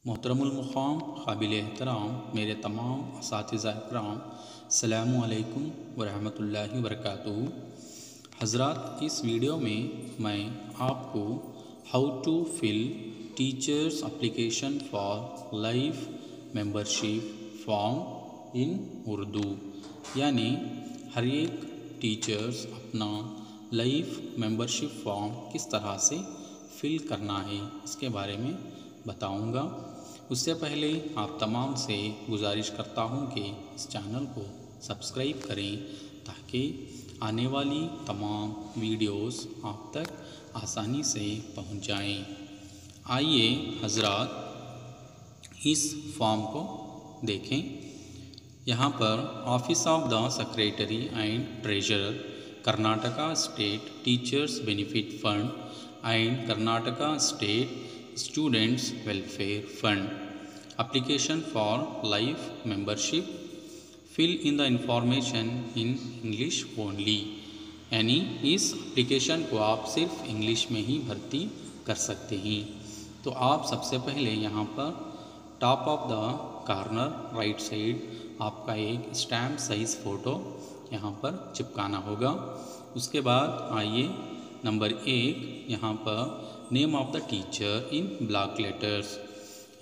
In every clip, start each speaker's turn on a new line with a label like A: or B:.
A: मोहतरमुल मुक़ाम क़ाबिल एहतराम मेरे तमाम असातिज़ा इकराम अस्सलामु अलैकुम वरहमतुल्लाहि वबरकातुहू। हज़रात, इस वीडियो में मैं आपको how to fill teachers application for life membership form in Urdu, यानी हर एक टीचर्स अपना लाइफ मेंबरशिप फॉर्म किस तरह से फिल करना है इसके बारे में बताऊंगा। उससे पहले आप तमाम से गुजारिश करता हूं कि इस चैनल को सब्सक्राइब करें ताकि आने वाली तमाम वीडियोस आप तक आसानी से पहुंच जाएं। आइए हज़रात, इस फॉर्म को देखें। यहाँ पर office of the secretary and treasurer, Karnataka state teachers benefit fund and Karnataka state students welfare fund, application for life membership, fill in the information in English only, यानी इस एप्लीकेशन को आप सिर्फ इंग्लिश में ही भर्ती कर सकते हैं। तो आप सबसे पहले यहाँ पर top of the corner right side आपका एक स्टैम्प साइज़ फ़ोटो यहाँ पर चिपकाना होगा। उसके बाद आइए नंबर 1, यहाँ पर name of the teacher in block letters,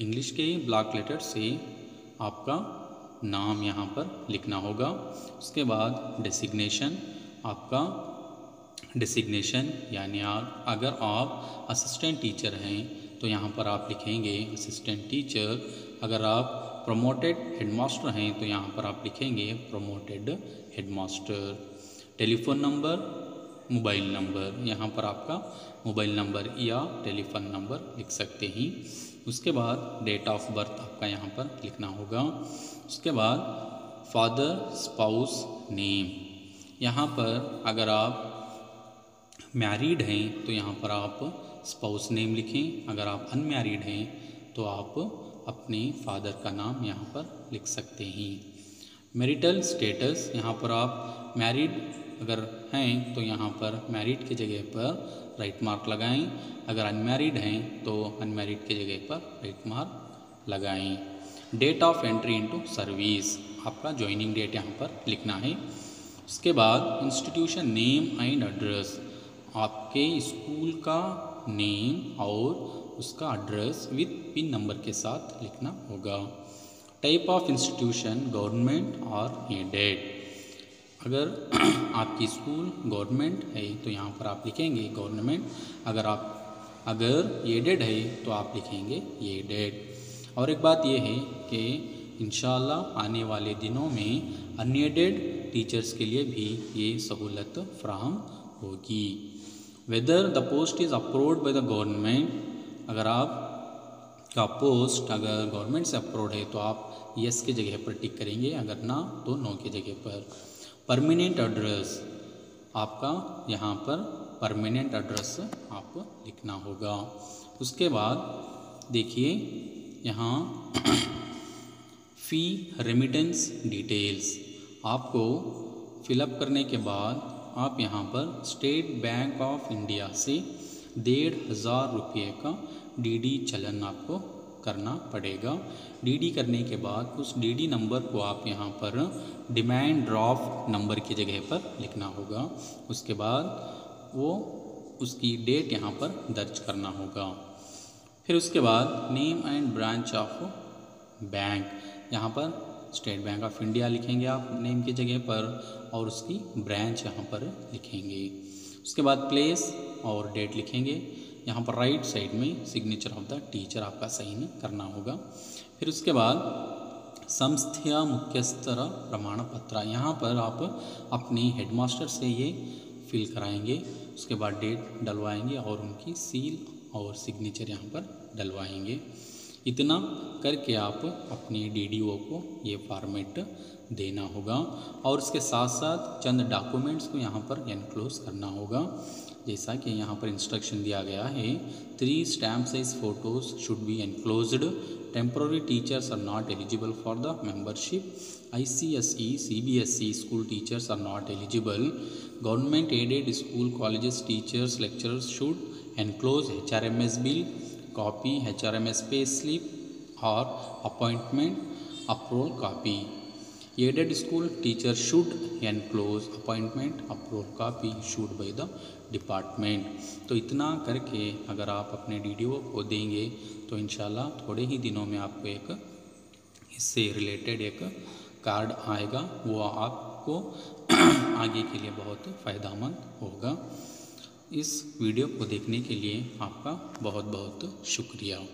A: English के ब्लॉक लेटर से आपका नाम यहाँ पर लिखना होगा। उसके बाद डेसिग्नेशन, आपका डेसिग्नेशन यानी अगर आप असिस्टेंट टीचर हैं तो यहाँ पर आप लिखेंगे असिस्टेंट टीचर। अगर आप प्रमोटेड हेडमास्टर हैं तो यहाँ पर आप लिखेंगे promoted headmaster. Telephone number, mobile number, यहाँ पर आपका मोबाइल नंबर या टेलीफ़ोन नंबर लिख सकते हैं। उसके बाद डेट ऑफ बर्थ आपका यहाँ पर लिखना होगा। उसके बाद फादर स्पाउस नेम, यहाँ पर अगर आप मैरिड हैं तो यहाँ पर आप स्पाउस नेम लिखें। अगर आप अनमैरिड हैं तो आप अपने फादर का नाम यहाँ पर लिख सकते हैं। मैरिटल स्टेटस, यहाँ पर आप मैरिड अगर हैं तो यहाँ पर मैरिड की जगह पर राइट मार्क लगाएं। अगर अनमैरिड हैं तो अनमैरिड की जगह पर राइट मार्क लगाएं। Date of entry into service, आपका ज्वाइनिंग डेट यहाँ पर लिखना है। उसके बाद इंस्टीट्यूशन नेम एंड एड्रेस, आपके स्कूल का नेम और उसका एड्रेस विथ पिन नंबर के साथ लिखना होगा। टाइप ऑफ इंस्टीट्यूशन गवर्नमेंट और एडेड, अगर आपकी स्कूल गवर्नमेंट है तो यहाँ पर आप लिखेंगे गवर्नमेंट। अगर एडेड है तो आप लिखेंगे एडेड। और एक बात यह है कि इंशाल्लाह आने वाले दिनों में अनएडेड टीचर्स के लिए भी ये सहूलत फ्राहम होगी। Whether the post is approved by the government, अगर आप का पोस्ट अगर गवर्नमेंट से अप्रूव्ड है तो आप यस की जगह पर टिक करेंगे, अगर ना तो नो की जगह पर। परमानेंट एड्रेस, आपका यहाँ पर परमानेंट एड्रेस आप लिखना होगा। उसके बाद देखिए यहाँ फ़ी रेमिटेंस डिटेल्स आपको फिलअप करने के बाद आप यहाँ पर स्टेट बैंक ऑफ इंडिया से 1,500 रुपये का डीडी चलन आपको करना पड़ेगा। डीडी करने के बाद उस डीडी नंबर को आप यहाँ पर डिमांड ड्राफ्ट नंबर की जगह पर लिखना होगा। उसके बाद वो उसकी डेट यहाँ पर दर्ज करना होगा। फिर उसके बाद name and branch of bank, यहाँ पर स्टेट बैंक ऑफ इंडिया लिखेंगे आप नेम की जगह पर और उसकी ब्रांच यहाँ पर लिखेंगे। उसके बाद प्लेस और डेट लिखेंगे। यहाँ पर राइट साइड में सिग्नेचर ऑफ द टीचर आपका साइन करना होगा। फिर उसके बाद संस्था मुख्यस्तर प्रमाण पत्र, यहाँ पर आप अपने हेडमास्टर से ये फिल कराएंगे। उसके बाद डेट डलवाएंगे और उनकी सील और सिग्नेचर यहाँ पर डलवाएंगे। इतना करके आप अपने डीडीओ को ये फॉर्मेट देना होगा और उसके साथ साथ चंद डॉक्यूमेंट्स को यहाँ पर एनक्लोज करना होगा। जैसा कि यहाँ पर इंस्ट्रक्शन दिया गया है, 3 stamp size photos should be enclosed, temporary teachers are not eligible for the membership, ICSE CBSE school teachers are not eligible, government aided school colleges teachers lecturers should enclose HRMS bill, copy HRMS pay slip or appointment approval copy. Aided school teacher should enclose appointment approval copy issued by the department. तो इतना करके अगर आप अपने DDO को देंगे तो इंशाल्लाह थोड़े ही दिनों में आपको एक इससे रिलेटेड एक कार्ड आएगा, वो आपको आगे के लिए बहुत फ़ायदेमंद होगा। इस वीडियो को देखने के लिए आपका बहुत बहुत शुक्रिया।